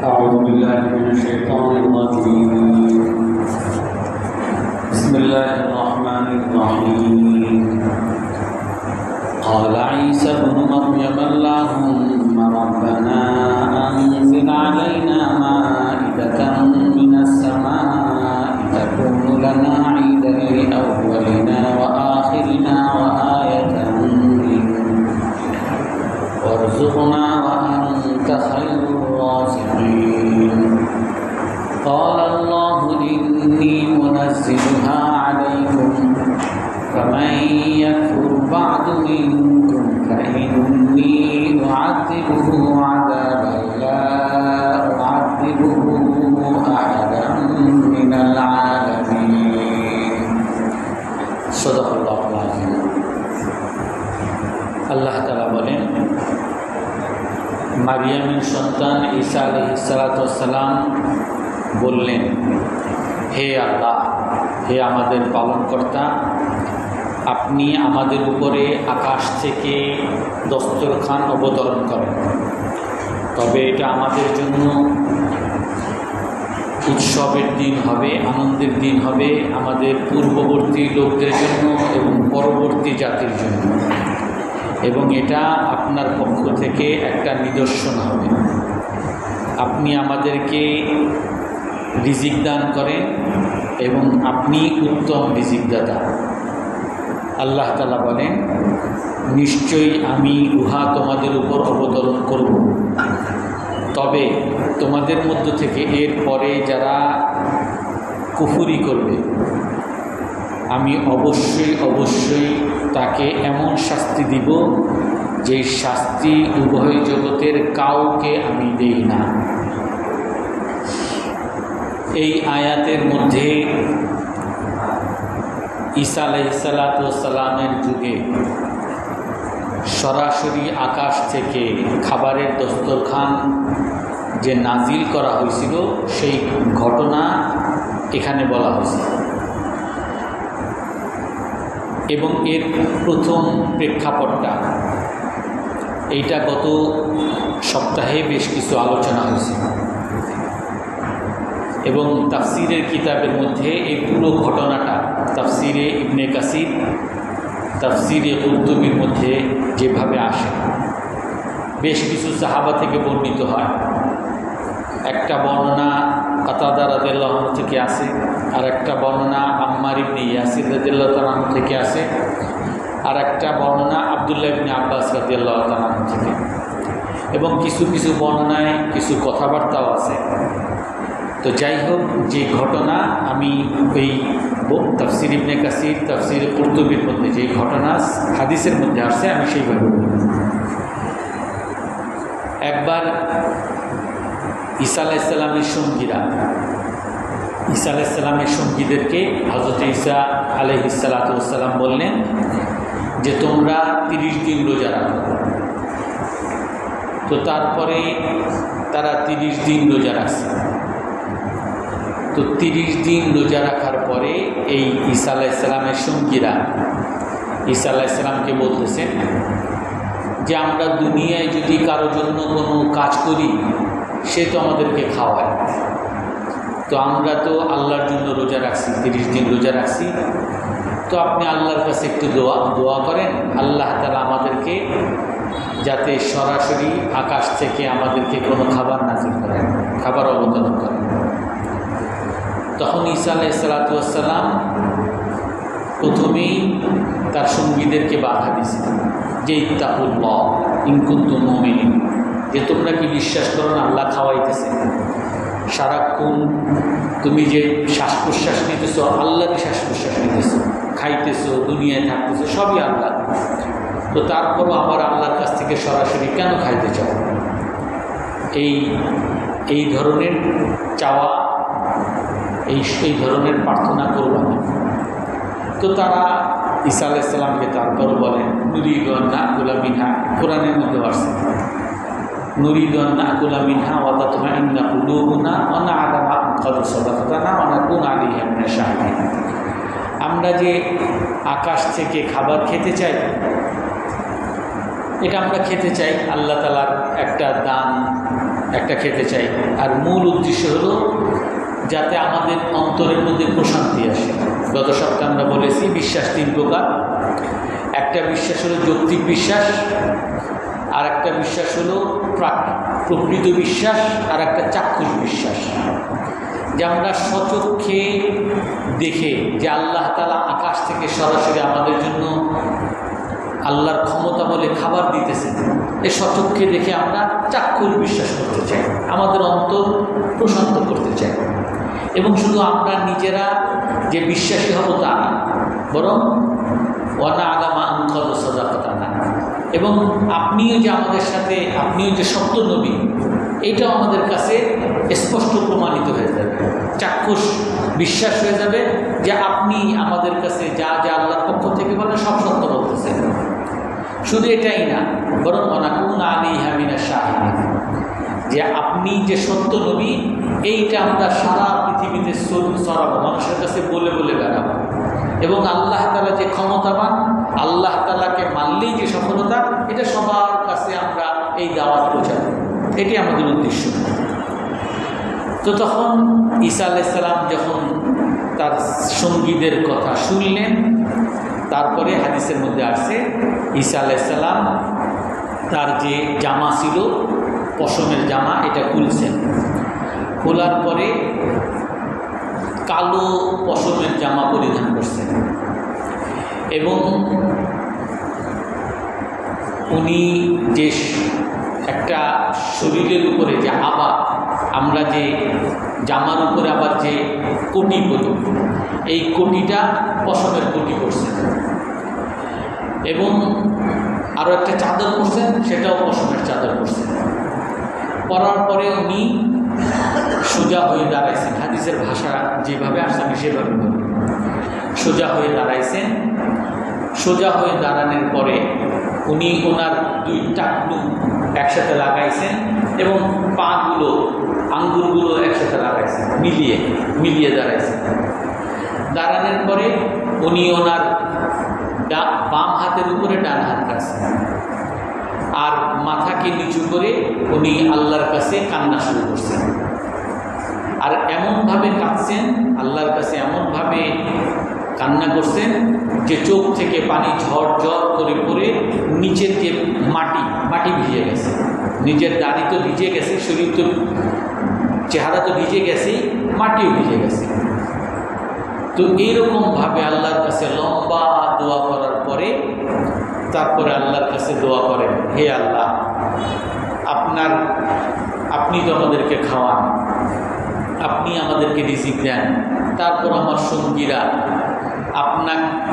أعوذ بالله من الشيطان الرجيم. بسم الله الرحمن الرحيم. قال عيسى ابن مريم اللهم ربنا أنزل علينا مائدة من السماء تكون لنا عيدا لأولنا وآخرنا وآية منك وارزقنا وأنت خير الرازقين. قال الله إني منزلها عليكم فمن يكفر بعد منكم فإني أعذبه عذابا لا أعذبه أحدا من العالمين. صدق الله العظيم. আল্লাহ তাআলা বলেন, মারিয়ামের সন্তান ঈসা আলাইহিস সালাম বললেন, হে আল্লাহ, হে আমাদের পালনকর্তা, আপনি আমাদের উপরে আকাশ থেকে দস্তরখান অবতরণ করেন, তবে এটা আমাদের জন্য উৎসবের দিন হবে, আনন্দের দিন হবে, আমাদের পূর্ববর্তী লোকদের জন্য এবং পরবর্তী জাতির জন্য, এবং এটা আপনার পক্ষ থেকে একটা নিদর্শন হবে। আপনি আমাদেরকে রিজিক দান করেন এবং আপনি উত্তম রিজিকদাতা। আল্লাহ তাআলা বলেন, নিশ্চয়ই আমি উহা তোমাদের উপর অবতরণ করব, তবে তোমাদের মধ্য থেকে এর পরে যারা কুফরি করবে আমি অবশ্যই তাকে এমন শাস্তি দিব যে শাস্তি উভয় জগতের কাউকে আমি দেই না। এই আয়াতের মধ্যে ঈসা আলাইহিস সালামের যুগে সরাসরি আকাশ থেকে খাবারের দস্তরখান যে নাজিল করা হয়েছিল সেই ঘটনা এখানে বলা হয়েছে, এবং এর প্রথম প্রেক্ষাপটটা এইটা গত সপ্তাহে বেশ কিছু আলোচনা হয়েছে, এবং তাফসিরের কিতাবের মধ্যে এই পুরো ঘটনাটা তাফসিরে ইবনে কাসির, তাফসিরে কুরতুবির মধ্যে যেভাবে আসে, বেশ কিছু সাহাবা থেকে বর্ণিত হয়। একটা বর্ণনা কাতাদা রাদিয়াল্লাহু আনহু থেকে আসে, আর একটা বর্ণনা আম্মার ইবনে ইয়াসির রাদিয়াল্লাহু তাআলা আনহু থেকে আসে, আর একটা বর্ণনা আব্দুল্লাহ ইবনে আব্বাস রাদিয়াল্লাহু তাআলা আনহু থেকে, এবং কিছু কিছু বর্ণনায় কিছু কথাবার্তাও আছে। তো যাই হোক, যে ঘটনা আমি ওই তাফসির ইবনে কাসির, তাফসির কুরতুবির মধ্যে যে ঘটনা হাদিসের মধ্যে আসছে আমি সেইভাবে বলি। একবার ঈসা আলাইহিস সালামের সঙ্গীরা, ঈসা আলাইহিস সালামের সঙ্গীদেরকে হযরত ঈসা আলাইহিস সালাম বললেন যে তোমরা 30 দিন রোজা রাখো। তো তারপরে তারা 30 দিন রোজা রাখছে। তো 30 দিন রোজা রাখার পরে এই ঈসা আলাইহিস সালামের সঙ্গীরা ঈসা আলাইহিস সালামকে বলতেছেন যে আমরা দুনিয়ায় যদি কারোর জন্য কোনো কাজ করি সে তো আমাদেরকে খাওয়ায়, তো আমরা তো আল্লাহর জন্য রোজা রাখছি, 30 দিন রোজা রাখছি, তো আপনি আল্লাহর কাছে একটু দোয়া করেন, আল্লাহ তাআলা আমাদেরকে যাতে সরাসরি আকাশ থেকে আমাদেরকে কোনো খাবার নাজিল করেন, খাবার অবতরণ করেন। তখন ঈসা আলাইহিস সালাম প্রথমেই তার সঙ্গীদেরকে বাধা দিয়েছিলেন যে ইত্তাকুল্লাহ ইন কুনতুম মুমিনিন, যে তোমরা কি বিশ্বাস করো না আল্লাহ খাওয়াইতেছে, সারাক্ষণ তুমি যে শ্বাস প্রশ্বাস নিতেছো আল্লাহরই শ্বাস প্রশ্বাস নিতেছো, খাইতেছো, দুনিয়ায় থাকতেছো, সবই আল্লাহ, তো তারপরও আবার আল্লাহর কাছ থেকে সরাসরি কেন খাইতে চাও? এই ধরনের চাওয়া, এই ধরনের প্রার্থনা করবা না। তো তারা ঈসা আলাইহিস সালামকে তারপরও বলেন নুরিদু আন নাকুলা মিনহা, কোরআনের মধ্যে আসছে নুরিদু আন নাকুলা মিনহা ওয়া তাতমাইন্না কুলুবুনা ওয়া না'লামু আন ক্বাদ সাদাকাতানা ওয়া নাকুনা আলাইহা মিনাশ শাহিদিন। আমরা যে আকাশ থেকে খাবার খেতে চাই এটা আমরা খেতে চাই, আল্লাহ তাআলার একটা দান, একটা খেতে চাই। আর মূল উদ্দেশ্য হলো যাতে আমাদের অন্তরের মধ্যে প্রশান্তি আসে। গত সপ্তাহে আমরা বলেছি বিশ্বাস 3 প্রকার। একটা বিশ্বাস হলো যৌক্তিক বিশ্বাস, আর একটা বিশ্বাস হলো প্রকৃত বিশ্বাস, আর একটা চাক্ষুষ বিশ্বাস, যে আমরা স্বচক্ষে দেখে যে আল্লাহ তাআলা আকাশ থেকে সরাসরি আমাদের জন্য আল্লাহর ক্ষমতা বলে খাবার দিতেছে, এই স্বচক্ষে দেখে আমরা চাক্ষুষ বিশ্বাস করতে চাই, আমাদের অন্তর প্রশান্ত করতে চাই। এবং শুধু আমরা নিজেরা যে বিশ্বাসী হব তা না, বরং ওয়ানা আগামা আনকাল সাদাকাতা না, এবং আপনিও যে আমাদের সাথে, আপনিও যে সত্য নবী, এইটাও আমাদের কাছে স্পষ্ট প্রমাণিত হয়ে যাবে, চাক্ষুষ বিশ্বাস হয়ে যাবে যে আপনি আমাদের কাছে যা যা আল্লাহর পক্ষ থেকে বলেন সব সত্য বলতেছেন। শুধু এটাই না, বরং ওয়ানাকুনা আলাইহা মিনাশ শাহিদিন, যে আপনি যে সত্য নবী এইটা আমরা সারা পৃথিবীতে ছড়াবো, মানুষের কাছে বলে বলে বেড়াবো। এবং আল্লাহ তাআলা যে ক্ষমতাবান, আল্লাহ তাআলাকে মানলেই যে সফলতা, এটা সবার কাছে আমরা এই দাওয়াত পৌঁছাবো, এটি আমাদের উদ্দেশ্য। তো তখন ঈসা আলাইহিস সালাম যখন তার সঙ্গীদের কথা শুনলেন, তারপরে হাদিসের মধ্যে আসছে ঈসা আলাইহিস সালাম তার যে জামা ছিল, পশমের জামা, এটা খুলছেন। খোলার পরে কালো পশমের জামা পরিধান করছেন, এবং উনি যে একটা শরীরের উপরে যে আবার আমরা যে জামার উপরে আবার যে কোটি করি, এই কোটিটা পশমের কোটি করছেন, এবং আরও একটা চাদর করছেন, সেটাও পশমের চাদর করছেন। পরার পরে উনি সোজা হয়ে দাঁড়াইছেন, হাদিসের ভাষা যেভাবে আসছে আমি সেভাবে বলি, সোজা হয়ে দাঁড়াইছেন। সোজা হয়ে দাঁড়ানোর পরে উনি ওনার 2 টাকলু একসাথে লাগাইছেন, এবং পাগুলো, আঙ্গুলগুলো একসাথে লাগাইছেন, মিলিয়ে দাঁড়াইছেন। দাঁড়ানোর পরে উনি ওনার বাম হাতের উপরে ডান হাত রাখছেন, আর মাথাকে নিচু করে উনি আল্লাহর কাছে কান্না শুরু করছেন। আর এমনভাবে কাঁদছেন, আল্লাহর কাছে এমনভাবে কান্না করছেন যে চোখ থেকে পানি ঝরঝর করে পড়ে নিচের যে মাটি ভিজে গেছে, নিজের দাড়ি তো ভিজে গেছে, শরীর তো, চেহারা তো ভিজে গেছে, মাটিও ভিজে গেছে। তো এইরকমভাবে আল্লাহর কাছে লম্বা দোয়া করার পরে তারপরে আল্লাহর কাছে দোয়া করেন, হে আল্লাহ, আপনি তো আমাদেরকে খাওয়ান, আপনি আমাদেরকে রিজিক দেন, তারপর আমার সঙ্গীরা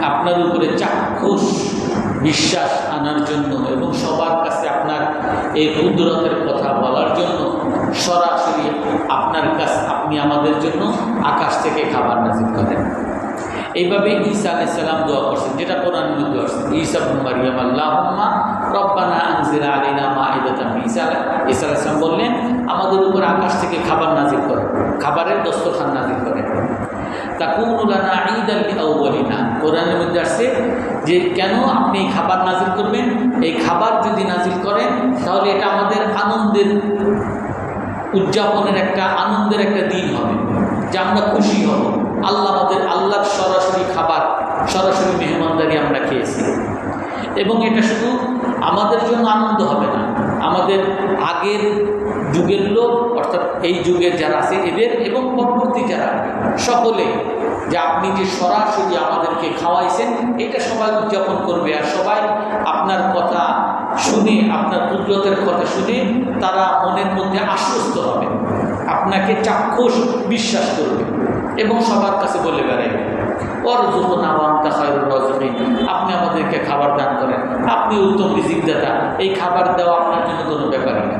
আপনার উপরে চাক্ষুষ বিশ্বাস আনার জন্য এবং সবার কাছে আপনার এই কুদরতের কথা বলার জন্য সরাসরি আপনার কাছে আপনি আমাদের জন্য আকাশ থেকে খাবার নাযিল করেন। এইভাবে ঈসা আলাইহিস সালাম দোয়া করছেন, যেটা কোরআনের মধ্যে আছে, ঈসা ইবনে মারইয়াম আল্লাহুম্মা রব্বানা আনজিল আলাইনা মাইদাতাম। ঈসা আলাইহিস সালাম বললেন, আমাদের উপর আকাশ থেকে খাবার নাযিল করেন, খাবারের দস্তরখান নাযিল করেন। তাকুনু লানা ঈদাল লিআউয়ালিনা, কোরআনের মধ্যে আছে যে কেন আপনি খাবার নাযিল করবেন, এই খাবার যদি নাযিল করেন তাহলে এটা আমাদের আনন্দের উদযাপনের একটা আনন্দের একটা দিন হবে, যে আমরা খুশি হব, আল্লাহর সরাসরি খাবার, সরাসরি মেহমানদারি আমরা খেয়েছি। এবং এটা শুধু আমাদের জন্য আনন্দ হবে না, আমাদের আগের যুগের লোক, অর্থাৎ এই যুগের যারা আছে এদের এবং পরবর্তী যারা সকলে, যে আপনি যে সরাসরি আমাদেরকে খাওয়াইছেন, এটা সবাই উদযাপন করবে। আর সবাই আপনার কথা শুনে, আপনার কুদরতের কথা শুনে তারা মনের মধ্যে আশ্বস্ত হবে, আপনাকে চাক্ষুষ বিশ্বাস করবে এবং সবার কাছে বলে বেড়াবে, ওয়ারযুকনা ওয়া আনতা খায়রুর রাযিকিন, আপনি আমাদেরকে খাবার দান করেন, আপনি উত্তম রিজিক দাতা, এই খাবার দেওয়া আপনার জন্য কোনো ব্যাপার না।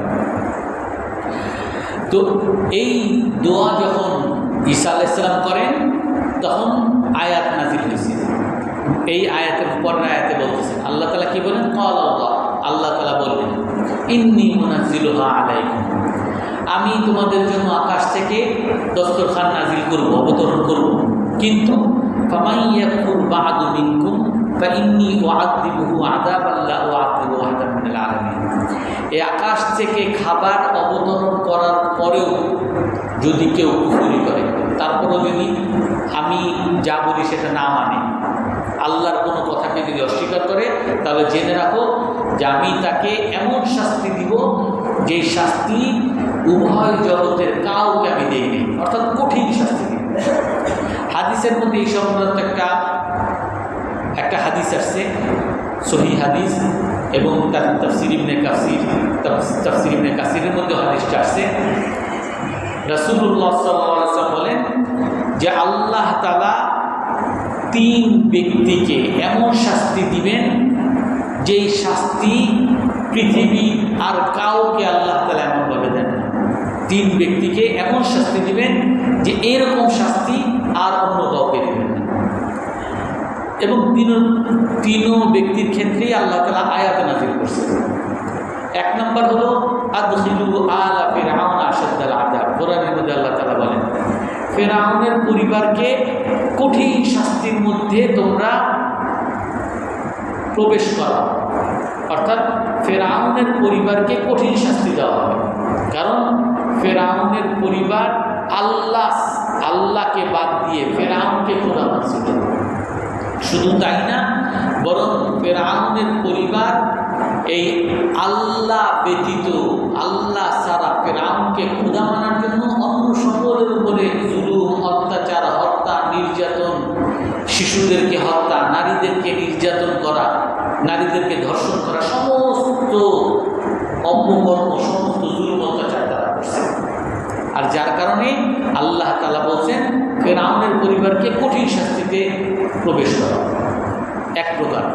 তো এই দোয়া যখন ঈসা আলাইহিস সালাম করেন, তখন আয়াত নাযিল হয়েছে। এই আয়াতের পরের আয়াতে বলতেছেন, আল্লাহ তাআলা কি বলেন, ক্বাল আল্লাহ তাআলা বললেন, ইন্নী মুনাজ্জিলুহা আলাইকুম, আমি তোমাদের জন্য আকাশ থেকে দস্তরখান নাযিল করব, অবতরণ করব, কিন্তু ফামান ইয়াকুর বা'দু মিনকুম ফাইন্নী উআযিবুহু আযাবান লা উআযিবুহু আহাদান মিনাল মিনাল আলামিন। এই আকাশ থেকে খাবার অবতরণ করার পরেও যদি কেউ কুফরি করে, তারপরেও যদি আমি যা বলি সেটা না মানে, আল্লাহর কোনো কথাকে যদি অস্বীকার করে, তাহলে জেনে রাখো যে আমি তাকে এমন শাস্তি দিব যে শাস্তি উভয় জগতের কাউকে আমি দেইনি, অর্থাৎ কঠিন শাস্তি দিব। হাদিসের মধ্যে এই সংক্রান্ত একটা হাদিস আসছে, সহিহ হাদিস, এবং তার তাফসীর ইবনে কাসিরের মধ্যে হাদিসটা আসছে। রাসূলুল্লাহ সাল্লাল্লাহু আলাইহি ওয়াসাল্লাম বলেন যে আল্লাহ তাআলা 3 ব্যক্তিকে এমন শাস্তি দিবেন যেই শাস্তি পৃথিবী আর কাউকে আল্লাহ তাআলা এমনভাবে দেন না। 3 ব্যক্তিকে এমন শাস্তি দিবেন যে এরকম শাস্তি আর অন্য কাউকে দেবেন না। এবং তিনও ব্যক্তির ক্ষেত্রেই আল্লাহ তাআলা আয়াত নাযিল করছেন। 1 নম্বর হলো আদখিলু আলা ফিরআউন আশাদ্দাল আযাব। কোরআনের মধ্যে আল্লাহ তাআলা বলেন ফিরআউনের পরিবারকে কঠিন শাস্তির মধ্যে তোমরা প্রবেশ করো, অর্থাৎ ফিরআউনের পরিবারকে কঠিন শাস্তি দেওয়া হবে। কারণ ফিরআউনের পরিবার আল্লাহকে বাদ দিয়ে ফিরআউনকে খোদা মানছিল। শুধু তাই না, বরং ফিরআউনের পরিবার এই আল্লাহ ব্যতীত, আল্লাহ ছাড়া ফিরআউনকে খোদা মানার জন্য অন্য সকলের উপরে জুলুম, অত্যাচার, হত্যা, নির্যাতন, শিশুদেরকে হত্যা, নারীদেরকে নির্যাতন করা, নারীদেরকে ধর্ষণ করা, সমস্ত অপকর্ম, সমস্ত জুলুম, অত্যাচার তারা করছে। আর যার কারণে আল্লাহ তাআলা বলছেন ফিরআউনের পরিবারকে কঠিন শাস্তিতে প্রবেশ করা, এক প্রকার।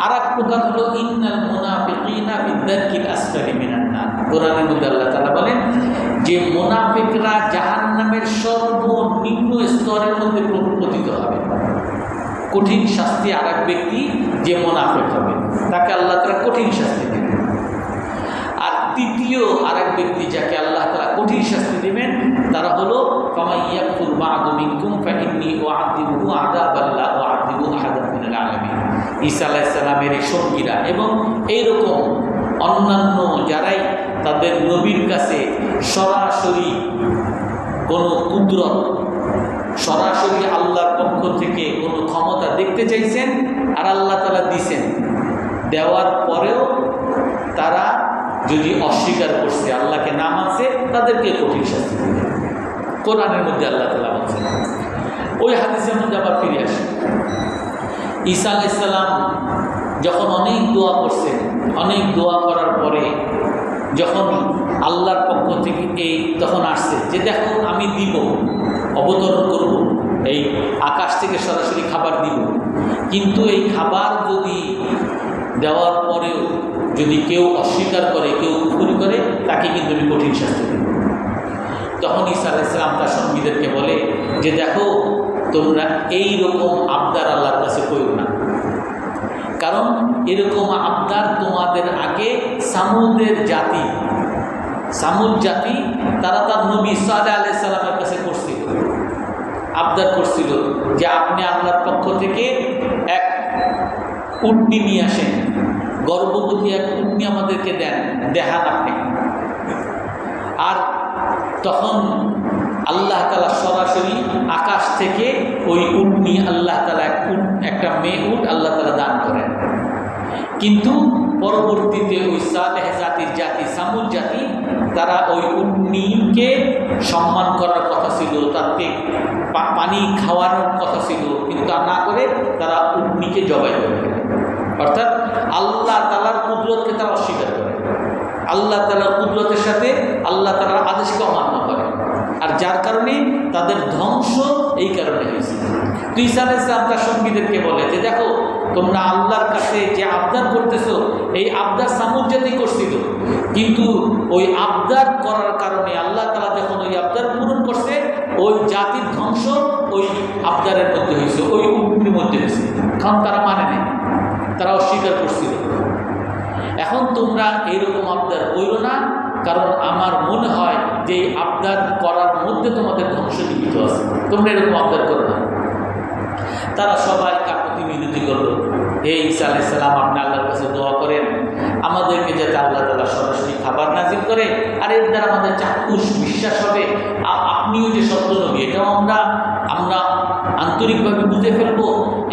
আর এক প্রকার হলো ইন্নাল মুনাফিকিনা ফিদ-দারকিল আসফালি মিনান নার। কোরআনের মধ্যে আল্লাহ তাআলা বলেন যে মুনাফিকরা জাহান্নামের সর্বনিম্ন স্তরের মধ্যে পতিত হবে। কঠিন শাস্তি আর এক ব্যক্তি যে মুনাফিক হবে তাকে আল্লাহ তাআলা কঠিন শাস্তি দেবেন। আর তৃতীয় আর এক ব্যক্তি যাকে আল্লাহ তাআলা কঠিন শাস্তি দেবেন তারা হলো ফামান ইয়াকফুর বা'দু মিনকুম ফাইন্নী উআযিবুহু আযাবান লা উআযিবু আহাদান মিনাল আলামিন। ঈসা আলাইহিস সালামের সঙ্গীরা এবং এইরকম অন্যান্য যারাই তাদের নবীর কাছে সরাসরি কোনো কুদরত, সরাসরি আল্লাহর পক্ষ থেকে কোনো ক্ষমতা দেখতে চাইছেন আর আল্লাহ তাআলা দিছেন, দেওয়ার পরেও তারা যদি অস্বীকার করছে, আল্লাহকে না মানছে, তাদেরকে কঠিন শাস্তি দেবে। কোরআনের মধ্যে আল্লাহ তাআলা বলছেন। ওই হাদিসের মধ্যে আবার ফিরে আসে, ঈসা আলাইহিস সালাম যখন অনেক দোয়া করছেন, অনেক দোয়া করার পরে যখন আল্লাহর পক্ষ থেকে তখন আসছে যে দেখো আমি দিব, অবতরণ করব, এই আকাশ থেকে সরাসরি খাবার দিব, কিন্তু এই খাবার যদি দেওয়ার পরেও যদি কেউ অস্বীকার করে, কেউ কুফরি করে, তাকে কিন্তু আমি কঠিন শাস্তি দেব। তখন ঈসা আলাইহিস সালাম তার সঙ্গীদেরকে বলে যে দেখো তোমরা এই রকম আবদার আল্লাহর কাছে করো না, কারণ এরকম আবদার তোমাদের আগে সামুদের জাতি, সামুদ জাতি, তারা তার নবী সালেহ আলাইহিস সালামের কাছে করছিল, আবদার করছিল যে আপনি আল্লাহর পক্ষ থেকে এক উটনি নিয়ে আসেন, গর্ভবতী এক উটনি আমাদেরকে দেখান আপনি। আর তখন আল্লাহ তাআলা সরাসরি আকাশ থেকে ওই উটনি আল্লাহ তাআলা একটা মেয়ে উট আল্লাহ তাআলা দান করেন। কিন্তু পরবর্তীতে ওই সালেহ জাতির জাতি, সামুদ জাতি, তারা ওই উটনিকে সম্মান করার কথা ছিল, তাকে পানি খাওয়ানোর কথা ছিল, কিন্তু তা না করে তারা উটনিকে জবাই করে, অর্থাৎ আল্লাহ তাআলার কুদরতকে তারা অস্বীকার করে, আল্লাহ তাআলার কুদরতের সাথে আল্লাহ তাআলার আদেশকে অমান্য করে। আর যার কারণে তাদের ধ্বংস এই কারণে হয়েছে। ঈসা আলাইহিস সালাম তার সঙ্গীদেরকে বলে যে দেখো তোমরা আল্লাহর কাছে যে আবদার করতেছো, এই আবদার সামুদ জাতি করছিল, কিন্তু ওই আবদার করার কারণে আল্লাহ তাআলা যখন ওই আবদার পূরণ করছে, ওই জাতির ধ্বংস ওই আবদারের মধ্যে হয়েছে, ওই উটনির মধ্যে হয়েছে, কারণ তারা মানে নেই, তারা অস্বীকার করছিল। এখন তোমরা এইরকম আবদার করো না, কারণ আমার মনে হয় যে আবদার করার মধ্যে তোমাদের ধ্বংস নিহিত আছে, তোমরা এরকম আবদার করো না। তারা সবাই কাকুতি মিনতি করলো, হে ঈসা আলাইহিস সালাম আপনি আল্লাহর কাছে দোয়া করেন, আমাদেরকে যাতে আল্লাহ তাআলা সরাসরি খাবার নাজিল করে, আর এর দ্বারা আমাদের চাক্ষুষ বিশ্বাস হবে আপনিও যে সত্য নবী, এটাও আমরা আন্তরিকভাবে বুঝে ফেলবো,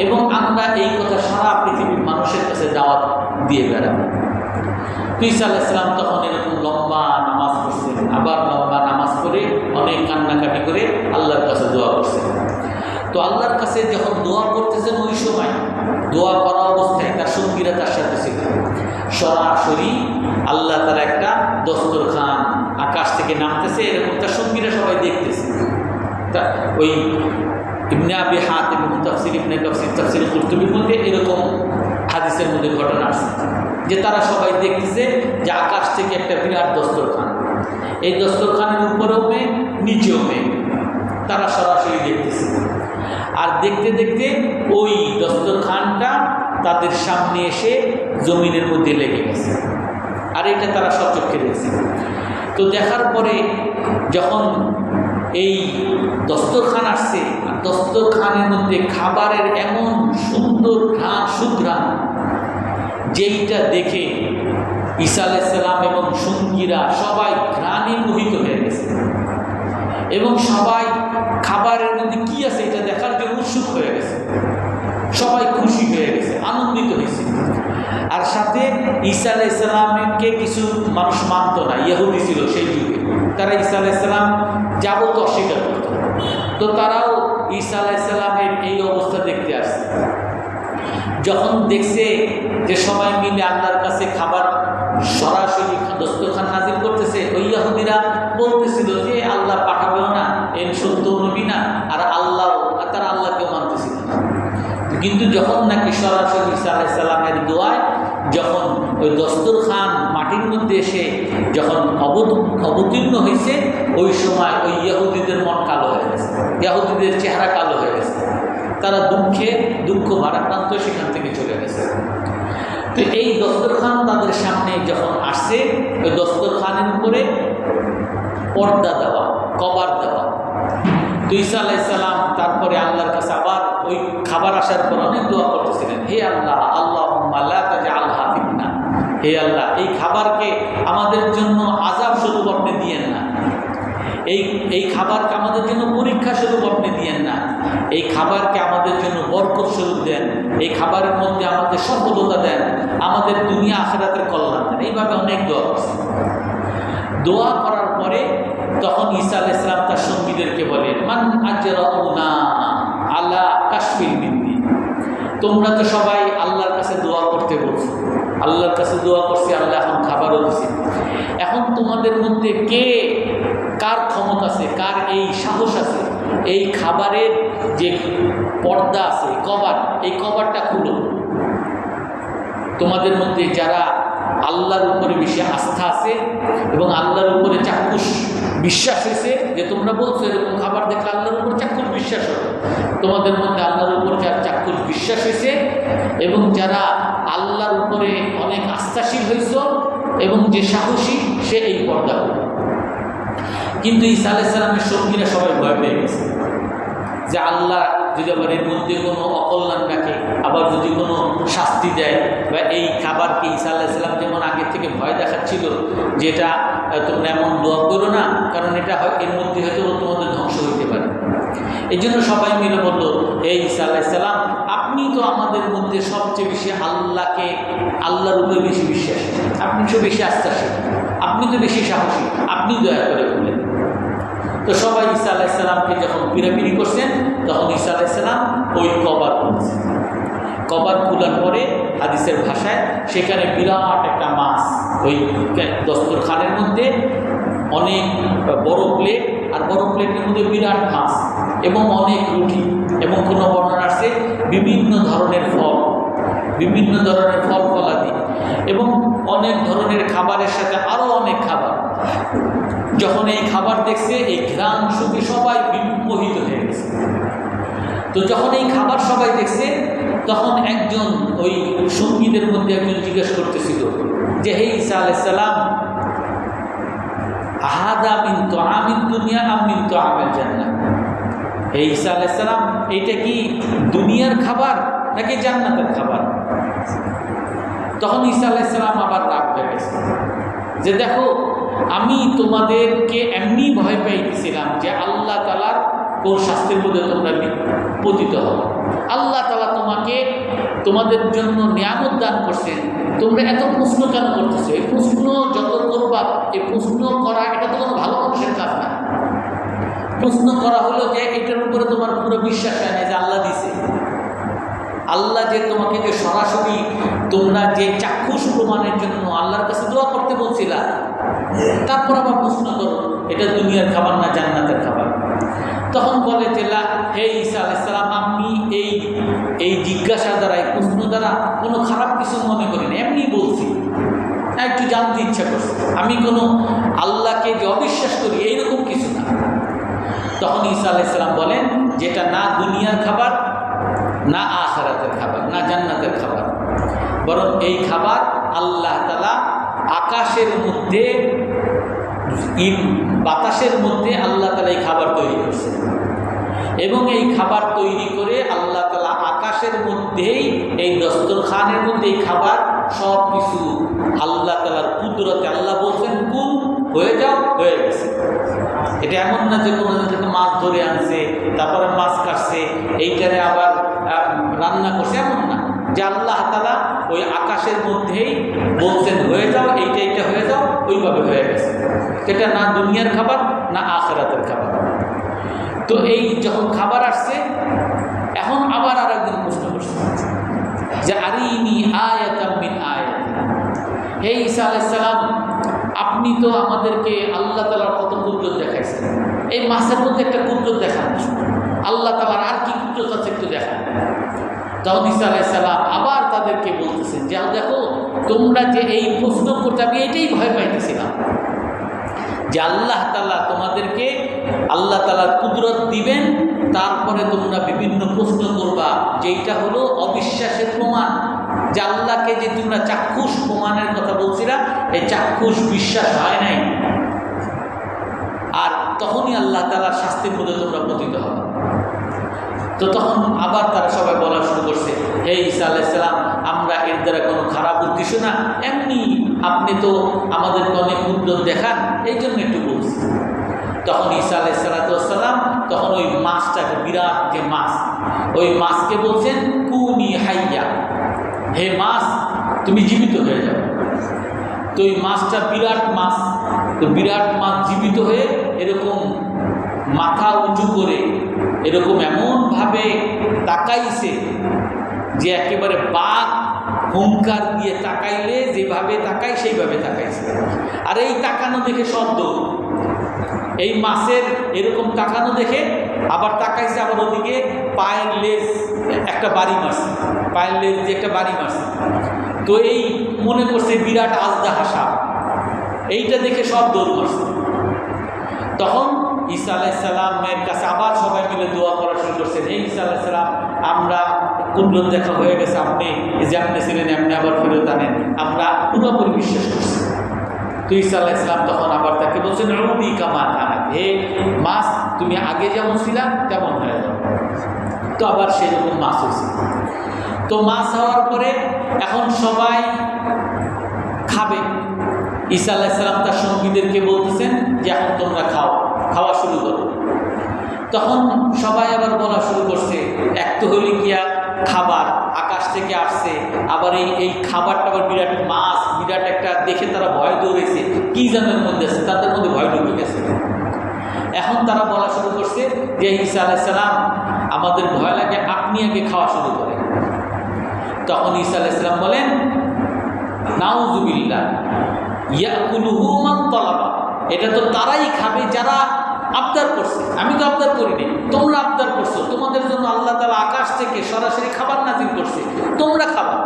এবং আমরা এই কথা সারা পৃথিবীর মানুষের কাছে দাওয়াত দিয়ে বেড়াবো। ঈসা আলাইহিস সালাম তখন এরকম লম্বা নামাজ পড়ছেন, আবার লম্বা নামাজ পড়ে অনেক কান্নাকাটি করে আল্লাহর কাছে দোয়া করছেন। তো আল্লাহর কাছে যখন দোয়া করতেছেন, ওই সময় দোয়া করা অবস্থায় তার সঙ্গীরা তার সাথে ছিল। সরাসরি আল্লাহ তার একটা দস্তরখান আকাশ থেকে নামতেছে, এরকম তার সঙ্গীরা সবাই দেখতেছে। তা ওই ইবনে আবি হাতিম এবং তাফসীর ইবনে কাসির তাফসীর কুরতুবীর মধ্যে এরকম হাদিসের মধ্যে ঘটনা আছে যে তারা সবাই দেখতেছে যে আকাশ থেকে একটা বিরাট দস্তরখান, এই দস্তরখানের উপরেও মেঘ, নিচেও মেঘ, তারা সরাসরি দেখতেছে। আর দেখতে দেখতে ওই দস্তরখানটা তাদের সামনে এসে জমিনের মধ্যে লেগে গেছে, আর এটা তারা সচক্ষে দেখছে। তো দেখার পরে যখন এই দস্তরখান আসছে, আর দস্তরখানের মধ্যে খাবারের এমন সুন্দর ঘ্রাণ, সুঘ্রাণ, যেইটা দেখে ঈসা আলাইহিস সালাম এবং সঙ্গীরা সবাই ঘ্রাণে মোহিত হয়ে গেছে, এবং সবাই খাবারের মধ্যে কি আছে এটা দেখার জন্য উৎসুক হয়ে গেছে। সবাই খুশি হয়ে গেছে, আনন্দিত হয়েছে। আর সাথে ঈসা আলাইহিস সালামকে কিছু মানুষ মানত না, ইহুদি ছিল সেই যুগে, তারা ঈসা আলাইহিস সালাম যাবত অস্বীকার করত। তো তারাও ঈসা আলাইহিস সালামের এই অবস্থা দেখতে আসছে। যখন দেখছে যে সবাই মিলে আল্লাহর কাছে খাবার সরাসরি দস্তরখান নাজিল করতেছে, ওই ইহুদিরা বলতেছিল যে আল্লাহ পাঠাবেও না, এর সত্য নবী না, আর তারা আল্লাহকেও মানতেছিল না। কিন্তু যখন নাকি সরাসরি ঈসা আলাইহিস সালামের দোয়ায় যখন ওই দস্তরখান মাটির মধ্যে এসে যখন অবতীর্ণ হয়েছে, ওই সময় ওই ইহুদিদের মন কালো হয়ে গেছে, ইহুদিদের চেহারা কালো হয়ে গেছে, তারা দুঃখ ভারাক্রান্ত সেখান থেকে চলে গেছে। তো এই দস্তরখান তাদের সামনে যখন আসছে, ওই দস্তরখানের উপরে পর্দা দেওয়া, কভার দেওয়া। তো ঈসা আলাইহিস সালাম তারপরে আল্লাহর কাছে আবার ওই খাবার আসার পর অনেক দোয়া করতেছিলেন, হে আল্লাহ, আল্লাহুম্মা লা তাজআলহা ফিতনা, হে আল্লাহ, এই খাবারকে আমাদের জন্য আযাব স্বরূপ আপনি দিয়েন না, এই খাবারকে আমাদের জন্য পরীক্ষা স্বরূপ আপনি দিয়েন না, এই খাবারকে আমাদের জন্য বরকত স্বরূপ দেন, এই খাবারের মধ্যে আমাদের সফলতা দেন, আমাদের দুনিয়া আখিরাতের কল্যাণ দেন। এইভাবে অনেক দোয়া করছেন। দোয়া করার পরে তখন ঈসা আলাইহিস সালাম তার সঙ্গীদেরকে বলেন, মান আজরাউনা আলা কাশফিল বিন্দি, তোমরা তো সবাই আল্লাহর কাছে দোয়া করতে বলছো, আল্লাহর কাছে দোয়া করছি, আল্লাহ এখন খাবারও দিচ্ছে। এখন তোমাদের মধ্যে কার ক্ষমতা আছে, কার এই সাহস আছে, এই খাবারের যে পর্দা আছে, কভার, এই কভারটা খুলো। তোমাদের মধ্যে যারা আল্লাহর উপরে বেশি আস্থা আছে এবং আল্লাহর উপরে চাক্ষুষ বিশ্বাস হয়েছে, যে তোমরা বলছো এরকম খাবার দেখলে আল্লাহর উপর চাক্ষুষ বিশ্বাস হবে, তোমাদের মধ্যে আল্লাহর উপর যার চাক্ষুষ বিশ্বাস হয়েছে এবং যারা আল্লাহর উপরে অনেক আস্থাশীল হয়েছ এবং যে সাহসী, সে এই পর্দা করবে। কিন্তু ঈসা আলাইহিস সালামের সঙ্গীরা সবাই ভয় পেয়ে গেছে যে আল্লাহ যদি আবার এর মধ্যে কোনো অকল্যাণ রাখে, আবার যদি কোনো শাস্তি দেয়, বা এই খাবারকে ঈসা আলাইহিস সালাম যেমন আগের থেকে ভয় দেখাচ্ছিল যে এটা তোমরা এমন দোয়া করো না, কারণ এটা এর মধ্যে হয়তো তোমাদের ধ্বংস হইতে পারে। এই জন্য সবাই মিলে বলল, এই ঈসা আলাইহিস সালাম, আপনি তো আমাদের মধ্যে সবচেয়ে বেশি আল্লাহর উপরে বেশি বিশ্বাসী, আপনি তো বেশি আস্থাশীল, আপনি তো বেশি সাহসী, আপনি দয়া করে বলেন। তো সবাই ঈসা আলাইহিস সালামকে যখন পিড়াপিড়ি করছেন, তখন ঈসা আলাইহিস সালাম ওই কভার খুলছেন। কভার খোলার পরে হাদিসের ভাষায় সেখানে বিরাট একটা মাছ, ওই দস্তরখানের মধ্যে অনেক বড় প্লেট, আর বড় প্লেটের মধ্যে বিরাট মাছ এবং অনেক রুটি, এবং কোনো বর্ণনা আছে বিভিন্ন ধরনের ফল ফলাদি, এবং অনেক ধরনের খাবারের সাথে আরও অনেক খাবার। যখন এই খাবার দেখছে, এই ঘ্রাণ শুকে সবাই বিমোহিত হয়ে গেছে। তো যখন এই খাবার সবাই দেখছে, তখন একজন ওই সঙ্গীদের মধ্যে একজন জিজ্ঞেস করতেছিল যে, হে ঈসা আলাইহিস সালাম, আহাদা মিন তুআমিদ দুনিয়া আম মিন তুআমিল জান্নাহ, হে ঈসা আলাইহিস সালাম, এইটা কি দুনিয়ার খাবার নাকি জান্নাতের খাবার? তখন ঈসা আলাইহিস সালাম আবার রাগ হয়ে গেছে যে দেখো, আমি তোমাদেরকে এমনি ভয় পাইতেছিলাম যে আল্লাহ তাআলার কোন শাস্তির মধ্যে তোমরা পতিত হবে। আল্লাহ তাআলা তোমাদের জন্য নিয়ামত দান করছেন, তোমরা এত প্রশ্ন কেন করতেছো? এই প্রশ্ন যত করবা, এই প্রশ্ন করা এটা তো কোনো ভালো মানুষের কাজ না। প্রশ্ন করা হলো যে এটার উপরে তোমার পুরো বিশ্বাস হয় না যে আল্লাহ দিছে। আল্লাহ যে তোমাকে যে সরাসরি তোমরা যে চাক্ষুষ প্রমাণের জন্য আল্লাহর কাছে দোয়া করতে বলছিলা, তারপর আবার প্রশ্ন করো এটা দুনিয়ার খাবার না জান্নাতের খাবার। তখন বলে যে হে ঈসা আলাইহিস সালাম, আমি এই জিজ্ঞাসা দ্বারা, এই প্রশ্ন দ্বারা কোনো খারাপ কিছু মনে করি না, এমনি বলছি, একটু জানতে ইচ্ছা করছে, আমি কোনো আল্লাহকে যে অবিশ্বাস করি এইরকম কিছু না। তখন ঈসা আলাইহিস সালাম বলেন, যেটা না দুনিয়ার খাবার, না আখিরাতের খাবার, না জান্নাতের খাবার, বরং এই খাবার আল্লাহ তাআলা আকাশের মধ্যে, বাতাসের মধ্যে আল্লাহ তাআলা এই খাবার তৈরি করছেন, এবং এই খাবার তৈরি করে আল্লাহ তাআলা আকাশের মধ্যেই এই দস্তরখানের মধ্যে এই খাবার সব কিছু আল্লাহ তাআলার কুদরতে, আল্লাহ বলছেন কুন, হয়ে যাও, হয়ে গেছে। এটা এমন না যে কোনো থেকে মাছ ধরে আনছে, তারপরে মাছ কাটছে, এইটারে আবার রান্না করছে, এমন না। যে আল্লাহ তাআলা ওই আকাশের মধ্যেই বলছেন হয়ে যাও, এইটা হয়ে যাও, ওইভাবে হয়ে গেছে। এটা না দুনিয়ার খাবার, না আখিরাতের খাবার। তো এই যখন খাবার আসছে, এখন আবার আর একদিন প্রশ্ন করছে যে আরিনি আয়াতাম মিন আয়াতি, হে ঈসা আলাইহিস সালাম, আপনি তো আমাদেরকে আল্লাহ তাআলার কত কুদরত দেখাইছেন, এই মাছের মধ্যে একটা কুদরত দেখান, আল্লাহ তাআলার আর কি কুদরত আছে একটু দেখান। তখন ঈসা আলাইহিস সালাম আবার তাদেরকে বলতেছেন যে দেখো, তোমরা যে এই প্রশ্ন করতে, আমি এটাই ভয় পাইতেছিলাম যে আল্লাহ তাআলা তোমাদেরকে আল্লাহ তাআলার কুদরত দিবেন, তারপরে তোমরা বিভিন্ন প্রশ্ন করবা, যেটা হলো অবিশ্বাসের প্রমাণ। যে আল্লাহকে যে তোমরা চাক্ষুষ প্রমাণের কথা বলছিলা, এই চাক্ষুষ বিশ্বাস হয় নাই, আর তখনই আল্লাহ তাআলার শাস্তির মধ্যে তোমরা পতিত হবে। তো তখন আবার তারা সবাই বলা শুরু করছে, হে ঈসা আলাইহিস সালাম, আমরা এর দ্বারা কোনো খারাপ উদ্দেশ্য না, এমনি আপনি তো আমাদেরকে অনেক কুদরত দেখান, এই জন্য একটু বলছি। তখন ঈসা আলাইহিস সালাম তখন ওই মাছটাকে, বিরাট যে মাছ, ওই মাছকে বলছেন কুনি হাইয়া, হে মাছ তুমি জীবিত হয়ে যাও। তো ওই মাছটা বিরাট মাছ, তো বিরাট মাছ জীবিত হয়ে এরকম মাথা উঁচু করে এরকম এমনভাবে তাকাইছে যে একেবারে বাঘ হুঙ্কার দিয়ে তাকাইলে যেভাবে তাকায় সেইভাবে তাকাইছে। আর এই তাকানো দেখে শব্দ, এই মাছের এরকম তাকানো দেখে আবার তাকাইছে, আবার ওদিকে পায়ের লেজ একটা বাড়ি মারছে, পায়ের লেজ দিয়ে একটা বাড়ি মারছে। তো এই মনে করছে বিরাট আজদাহা সাপ, এইটা দেখে সব দৌড় মারছে। তখন ঈসা আলাইহিস সালামের কাছে আবার সবাই মিলে দোয়া করা শুরু করছেন, হে ঈসা আলাইহিস সালাম, আমরা কুদরত দেখা হয়ে গেছে, আপনি যে আপনি ছিলেন এমনি আবার ফেরত আনেন, আমরা পুরোপুরি বিশ্বাস করছি। তো ঈসা আলাইহিস সালাম তখন আবার তাকে বলছেন, রুবি কামা কানাত, হে মাছ তুমি আগে যেমন ছিলাম তেমন হয়ে যাও। তো আবার সেরকম মাছ হয়েছে। তো মাছ হওয়ার পরে এখন সবাই খাবে। ঈসা আলাইহিস সালাম তার সঙ্গীদেরকে বলতেছেন যে এখন তোমরা খাওয়া শুরু করো। তখন সবাই আবার বলা শুরু করছে, এক তো হইলে গিয়া খাবার আকাশ থেকে আসছে, আবার এই খাবারটা আবার বিরাট মাছ, বিরাট একটা, দেখে তারা ভয় দৌড়েছে, কি জানের মধ্যে আছে, তাদের মধ্যে ভয় ঢুকে গেছে। এখন তারা বলা শুরু করছে যে ঈসা আলাইহিস সালাম, আমাদের ভয় লাগে, আপনি আগে খাওয়া শুরু করেন। তখন ঈসা আলাইহিস সালাম বলেন, নাউযুবিল্লাহ, ইয়াকুলুহু মান তালাবা, এটা তো তারাই খাবে যারা আবদার করছে, আমি তো আবদার করিনি, তোমরা আবদার করছো, তোমাদের জন্য আল্লাহ তাআলা আকাশ থেকে সরাসরি খাবার নাজিল করছে, তোমরা খাবা।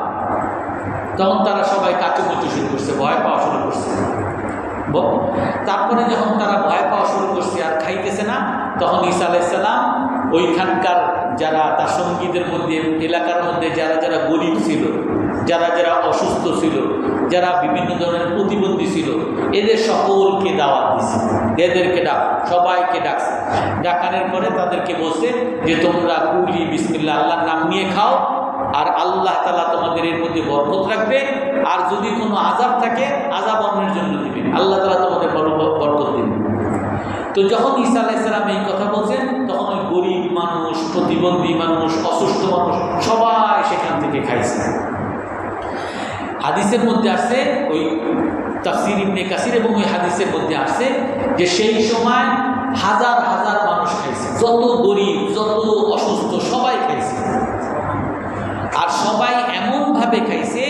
তখন তারা সবাই কাচুমুচু শুরু করছে, ভয় পাওয়া শুরু করছে। তারপরে যখন তারা ভয় পাওয়া শুরু করছে আর খাইতেছে না, তখন ঈসা আলাইহিস সালাম ওইখানকার যারা তার সঙ্গীদের মধ্যে, এলাকার মধ্যে যারা যারা গরিব ছিল, যারা যারা অসুস্থ ছিল, যারা বিভিন্ন ধরনের প্রতিবন্ধী ছিল, এদের সকলকে দাওয়াত দিছে, এদেরকে সবাইকে ডাকছে। ডাকানোর পরে তাদেরকে বলছে যে তোমরা কুলি বিসমিল্লাহ, আল্লাহর নাম নিয়ে খাও, আর আল্লাহ তাআলা তোমাদের এর মধ্যে বরকত রাখবে, আর যদি কোনো আযাব থাকে আযাব অন্যের জন্য দিবেন, আল্লাহ তাআলা তোমাদের বরকত দিবেন। তো যখন ঈসা আলাইহিস সালাম এই কথা বলছেন, তখন ওই গরিব মানুষ, প্রতিবন্ধী মানুষ, অসুস্থ মানুষ সবাই সেখান থেকে খাইছে। হাদিসের মধ্যে আসছে, ওই তাফসীর ইবনে কাসির এবং ওই হাদিসের মধ্যে আসছে যে সেই সময় হাজার হাজার মানুষ খাইছে, যত গরিব যত অসুস্থ সবাই খাইছে। আর সবাই এমনভাবে খাইছে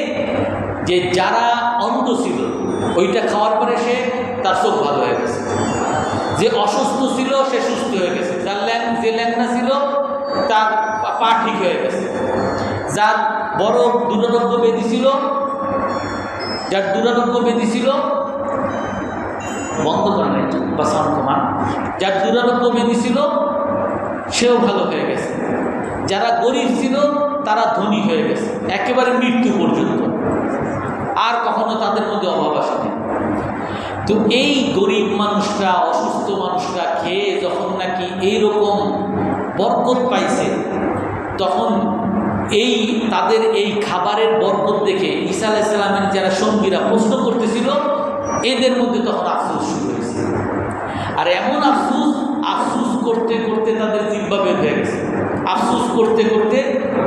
যে যারা অন্ধ ছিল ওইটা খাওয়ার পরে সে তার চোখ ভালো হয়ে গেছে, যে অসুস্থ ছিল সে সুস্থ হয়ে গেছে, যে ল্যাংড়া ছিল তার পা ঠিক হয়ে গেছে, যার বড় দুরারোগ্য ব্যাধি ছিল, বন্ধ করে নাই বা সাউন্ড কমান, যার দুরারোগ্য ব্যাধি ছিল সেও ভালো হয়ে গেছে, যারা গরিব ছিল তারা ধনী হয়ে গেছে একেবারে মৃত্যু পর্যন্ত, আর কখনো তাদের মধ্যে অভাব আসেনি। তো এই গরিব মানুষরা, অসুস্থ মানুষরা খেয়ে যখন নাকি এইরকম বরকত পাইছে, তখন তাদের এই খাবারের বরকত দেখে ঈসা আলাইহিস সালামের যারা সঙ্গীরা প্রশ্ন করতেছিল, এদের মধ্যে তখন আফসোস শুরু হয়েছে। আর এমন আফসোস করতে করতে তাদের জিহ্বা বের হয়ে গেছে, আফসোস করতে করতে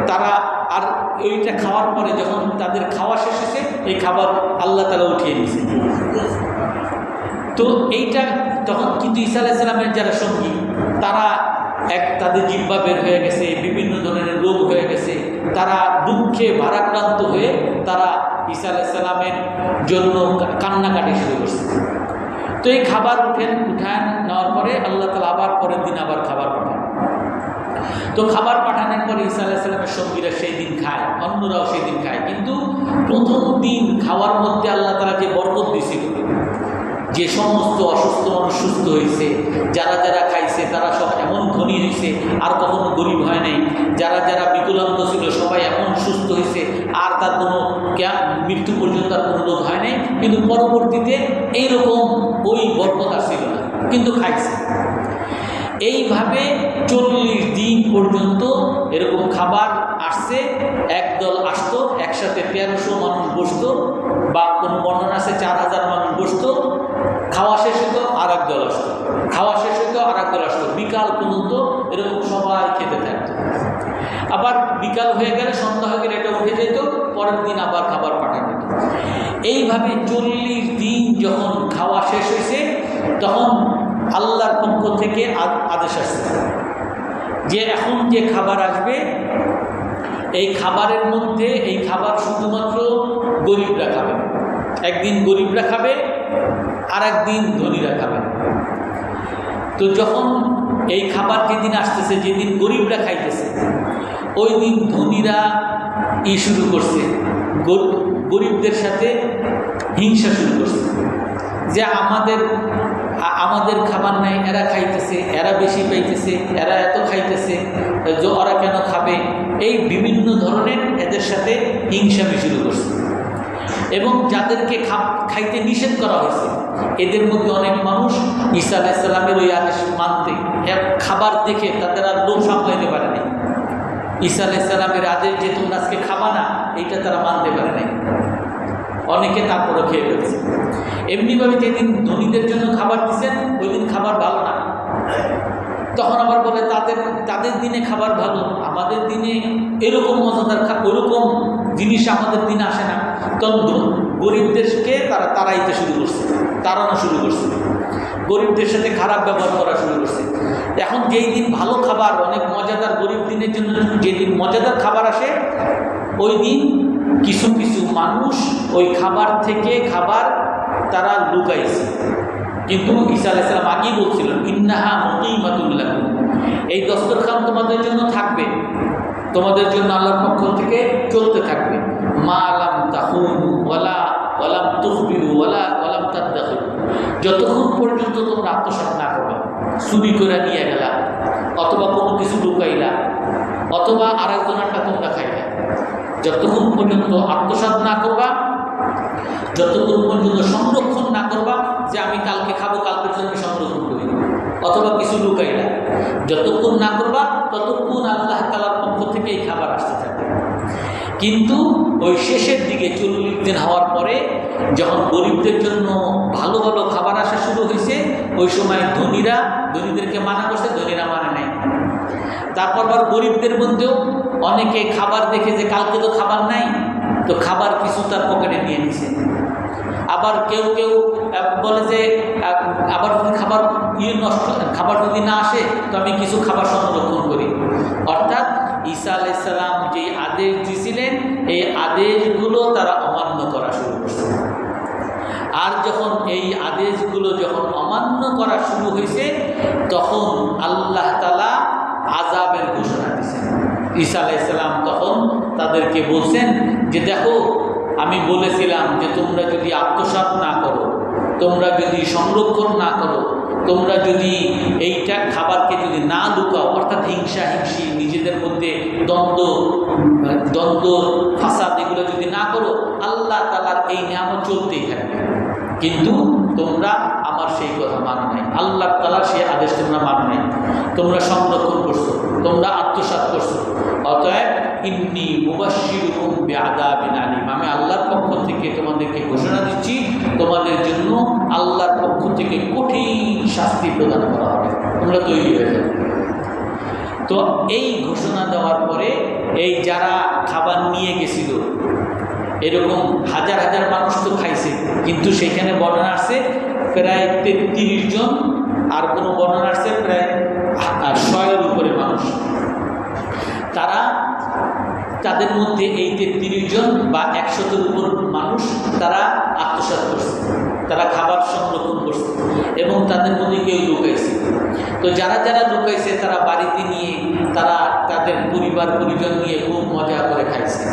তারা আর ওইটা খাওয়ার পরে যখন তাদের খাওয়া শেষ হয়েছে, এই খাবার আল্লাহ তাআলা উঠিয়ে নিয়েছে। তো এইটা তখন কিন্তু ঈসা আলাইহিস সালামের যারা সঙ্গী তারা তাদের জিহ্বা বের হয়ে গেছে, বিভিন্ন ধরনের রোগ হয়ে গেছে, তারা দুঃখে ভারাক্রান্ত হয়ে তারা ঈসা আলাইহিস সালামের জন্য কান্নাকাটি শুরু করছে। তো এই খাবার উঠান নেওয়ার পরে আল্লাহ তাআলা আবার পরের দিন আবার খাবার পাঠান। তো খাবার পাঠানোর পরে ঈসা আলাইহিস সালামের সঙ্গীরা সেই দিন খায়, অন্যরাও সেই দিন খায়, কিন্তু প্রথম দিন খাওয়ার মধ্যে আল্লাহ তাআলা যে বরকত দিয়েছিল, যে সমস্ত অসুস্থ মানুষ সুস্থ হয়েছে, যারা যারা খাইছে তারা সব এমন ধনী হয়েছে আর কখনো গরিব হয় নাই, যারা যারা বিকলাঙ্গ ছিল সবাই এমন সুস্থ হয়েছে আর তার কোনো মৃত্যু পর্যন্ত আর কোনো রোগ হয় নাই। কিন্তু পরবর্তীতে এইরকম ওই বরকত আসছিল না, কিন্তু খাইছে। এইভাবে 40 দিন পর্যন্ত এরকম খাবার আসছে, একদল আসতো, একসাথে 1300 মানুষ বসতো, বা কোনো বর্ণনা আছে 4000 মানুষ বসতো। খাওয়া শেষ হতো আর একদল আসতো, খাওয়া শেষ হতো আর একদল আসতো, বিকাল পর্যন্ত এরকম সবাই খেতে থাকতো। আবার বিকাল হয়ে গেলে, সন্ধ্যা হয়ে গেলে এটা উঠে যেত, পরের দিন আবার খাবার পাঠানো হতো। এইভাবে 40 দিন যখন খাওয়া শেষ হয়েছে, তখন আল্লাহর পক্ষ থেকে আদেশ আসছে যে এখন যে খাবার আসবে, এই খাবারের মধ্যে এই খাবার শুধুমাত্র গরিবরা খাবে। একদিন গরিবরা খাবে আর একদিন ধনীরা খাবে। তো যখন এই খাবার যেদিন আসতেছে, যেদিন গরিবরা খাইতেছে, ওই দিন ধনীরা শুরু করছে, গরিবদের সাথে হিংসা শুরু করছে, যে আমাদের খাবার নাই, এরা খাইতেছে, এরা বেশি পাইতেছে, এরা এত খাইতেছে, ওরা কেন খাবে, এই বিভিন্ন ধরনের এদের সাথে হিংসামি শুরু করছে। এবং যাদেরকে খাইতে নিষেধ করা হয়েছে, এদের মধ্যে অনেক মানুষ ঈসা আলাইহিস সালামের ওই আদেশ মানতে, খাবার দেখে তাদের আর লোভ সামলাইতে পারেনি। ঈসা আলাইহিস সালামের আদেশ যে তোমরা আজকে খাবা না, এইটা তারা মানতে পারে নাই, অনেকে তারপরে খেয়ে ফেলছে। এমনিভাবে যেদিন ধনীদের জন্য খাবার দিচ্ছেন, ওই দিন খাবার ভালো না, তখন আবার বলে তাদের দিনে খাবার ভালো, আমাদের দিনে এরকম মজাদার ওরকম জিনিস আমাদের দিনে আসে না। তখন গরিবদেরকে তারা তাড়াইতে শুরু করছে, তাড়ানো শুরু করছে, গরিবদের সাথে খারাপ ব্যবহার করা শুরু করছে। এখন যেই দিন ভালো খাবার, অনেক মজাদার, গরিব দিনের জন্য যেদিন মজাদার খাবার আসে, ওই দিন কিছু কিছু মানুষ ওই খাবার থেকে খাবার তারা লুকাইছে। কিন্তু ঈসা আলাইহিস সালাম আগেই বলছিলেন, ইন্নাহা মুকিমাতুল লাকুম, এই দস্তরখান তোমাদের জন্য থাকবে, তোমাদের জন্য আল্লাহর পক্ষ থেকে চলতে থাকবে। মা লাম তাহুনু ওয়ালাম তুখবিরু ওয়ালাম তাদাখিলু, যতক্ষণ পর্যন্ত তোমরা আত্মসাৎ না করবে, চুরি করে নিয়ে গেলা, অথবা কোনো কিছু লুকাইলা, অথবা আরেকজনেরটা তোমরা খাইলা, যতক্ষণ পর্যন্ত আত্মসাৎ না করবা, যতক্ষণ পর্যন্ত সংরক্ষণ না করবা, যে আমি কালকে খাবো, কালকের জন্য সংরক্ষণ করি, অথবা কিছু লুকাইলা, যতক্ষণ না করবা ততক্ষণ আল্লাহ তাআলার পক্ষ থেকে এই খাবার আসতে থাকবে। কিন্তু ওই শেষের দিকে 40 দিন হওয়ার পরে যখন গরিবদের জন্য ভালো ভালো খাবার আসা শুরু হয়েছে, ওই সময় ধনীদেরকে মানা করছে, ধনীরা মানে নাই। তারপর আবার গরিবদের মধ্যেও অনেকে খাবার দেখে যে কালকে তো খাবার নাই, তো খাবার কিছু তার পকেটে নিয়ে নিছে। আবার কেউ কেউ বলে যে আবার যদি খাবার যদি না আসে তো আমি কিছু খাবার সংরক্ষণ করি। অর্থাৎ ঈসা আলাইহিস সালাম যে আদেশ দিয়েছিলেন এই আদেশগুলো তারা অমান্য করা শুরু করছে। আর যখন এই আদেশগুলো যখন অমান্য করা শুরু হয়েছে তখন আল্লাহ তাআলা আযাবের ঘোষণা দিয়েছেন। ঈসা আলাইহিস সালাম তখন তাদেরকে বলছেন যে দেখো, আমি বলেছিলাম যে তোমরা যদি আত্মসাৎ না করো, তোমরা যদি সংরক্ষণ না করো, তোমরা যদি এইটা খাবারকে যদি না লুকাও, অর্থাৎ হিংসা হিংসি, নিজেদের মধ্যে দ্বন্দ্ব ফাসাদ এগুলো যদি না করো, আল্লাহ তাআলার এই নিয়ামত চলতেই থাকবে। কিন্তু তোমরা আমার সেই কথা মানো নাই, আল্লাহ তাআলার সেই আদেশ তোমরা মানো নাই, তোমরা সংরক্ষণ করছো, তোমরা আত্মসাৎ করছো। অতএব ইন্নী মুবাশশিরুকুম বিআযাবিন আলীম, আমি আল্লাহর পক্ষ থেকে তোমাদেরকে ঘোষণা দিচ্ছি, তোমাদের জন্য আল্লাহর পক্ষ থেকে কঠিন শাস্তি প্রদান করা হবে, তোমরা তৈরি হয়ে যাবে। তো এই ঘোষণা দেওয়ার পরে এই যারা খাবার নিয়ে গেছিল, এরকম হাজার হাজার মানুষ তো খাইছে, কিন্তু সেখানে বর্ণনা আসছে প্রায় 33 জন, আর কোনো বর্ণনা আসছে প্রায় 100-এর উপরে মানুষ। তাদের মধ্যে এই 33 জন বা 100-এর উপর মানুষ তারা আত্মসাৎ করছে, তারা খাবার সংরক্ষণ করছে এবং তাদের মধ্যে কেউ লুকাইছে। তো যারা যারা লুকাইছে তারা বাড়িতে নিয়ে তারা তাদের পরিবার পরিজন নিয়ে খুব মজা করে খাইছে,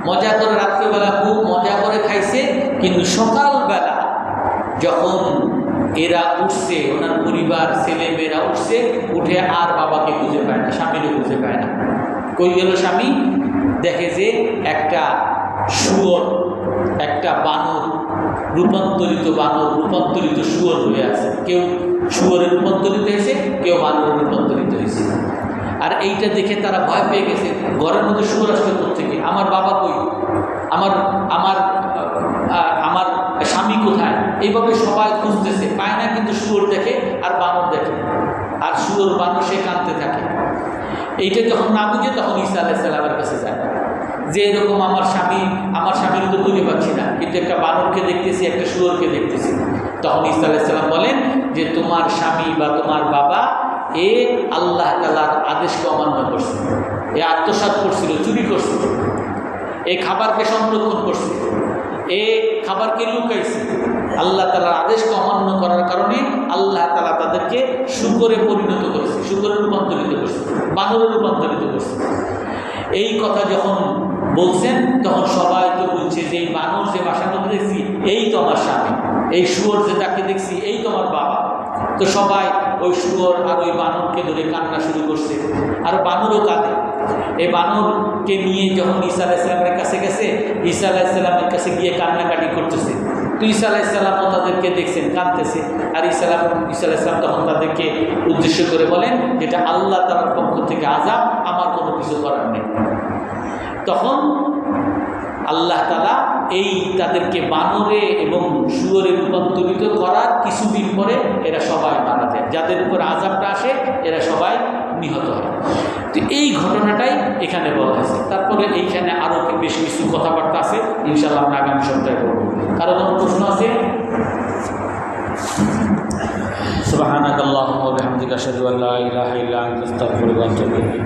মজা করে রাত্রিবেলা খুব মজা করে খাইছে। কিন্তু সকালবেলা যখন এরা উঠছে, ওনার পরিবার ছেলে মেয়েরা উঠছে, উঠে আর বাবাকে খুঁজে পায় না, স্বামীরও খুঁজে পায় না। কই গেল স্বামী? দেখে যে একটা শুয়োর, একটা বানর, রূপান্তরিত শুয়োর হয়ে আছে। কেউ শুয়োরে রূপান্তরিত হয়েছে, কেউ বানরে রূপান্তরিত হয়েছে। আর এইটা দেখে তারা ভয় পেয়ে গেছে, ঘরের মধ্যে শুয়োর আসছে কোত্থেকে, আমার বাবা কই, আমার আমার আমার স্বামী কোথায়, এইভাবে সবাই খুঁজতেছে, পায় না। কিন্তু শুয়োর দেখে আর বানর দেখে, আর শুয়োর বানর সে কাঁদতে থাকে। এইটা যখন না বুঝে তখন ঈসা আলাইহিস সালামের কাছে যায় যে এরকম আমার স্বামীর তো খুঁজে পাচ্ছি না, কিন্তু একটা বানরকে দেখতেছি, একটা শুয়োরকে দেখতেছি। তখন ঈসা আলাইহিস সালাম বলেন যে তোমার স্বামী বা তোমার বাবা আল্লাহ তাআলার আদেশকে অমান্য করছে, আত্মসাৎ করছিল, চুরি করছিল, এই খাবারকে সংরক্ষণ করছে, খাবারকে লুকাইছে। আল্লাহ তাআলার আদেশকে অমান্য করার কারণে আল্লাহ তাআলা তাদেরকে শূকরে পরিণত করেছে, শূকরে রূপান্তরিত করছে, বানরে রূপান্তরিত করছে। এই কথা যখন বলছেন তখন সবাই তো বলছে যে এই বানর যে বাসার মধ্যে দেখছি এই তো আমার স্বামী, এই শুয়োর যে তাকে দেখছি এই তো আমার বাবা। তো সবাই ওই শুয়োর আর ওই বানরকে ধরে কান্না শুরু করছে, আর বানরও কাঁদে। এই বানরকে নিয়ে যখন ঈসা আলাইহিস সালামের কাছে গেছে, ঈসা আলাইহিস সালামের কাছে গিয়ে কান্নাকাটি করতেছে। তো ঈসা আলাইহিস সালামও তাদেরকে দেখছেন কাঁদতেছে, আর ঈসা আলাইহিস সালাম তখন তাদেরকে উদ্দেশ্য করে বলেন যেটা আল্লাহ তাআলার পক্ষ থেকে আযাব, আমার কোনো কিছু করার নেই। তখন আল্লাহ তাআলা এই তাদেরকে বানরে এবং শুয়োরে রূপান্তরিত করার কিছুদিন পরে এরা সবাই মারা যায়, যাদের উপর আযাবটা আসে এরা সবাই নিহত হয়। তো এই ঘটনাটাই এখানে বলা হয়েছে। তারপরে এইখানে আরও বেশ কিছু কথাবার্তা আছে, ইনশাআল্লাহ আমরা আগামী সপ্তাহে করব। কারো কোনো প্রশ্ন আছে? সুবহানাকাল্লাহুম্মা ওয়া বিহামদিকা আশহাদু আল্লা ইলাহা ইল্লা আনতা আস্তাগফিরুকা ওয়া আতুবু ইলাইক।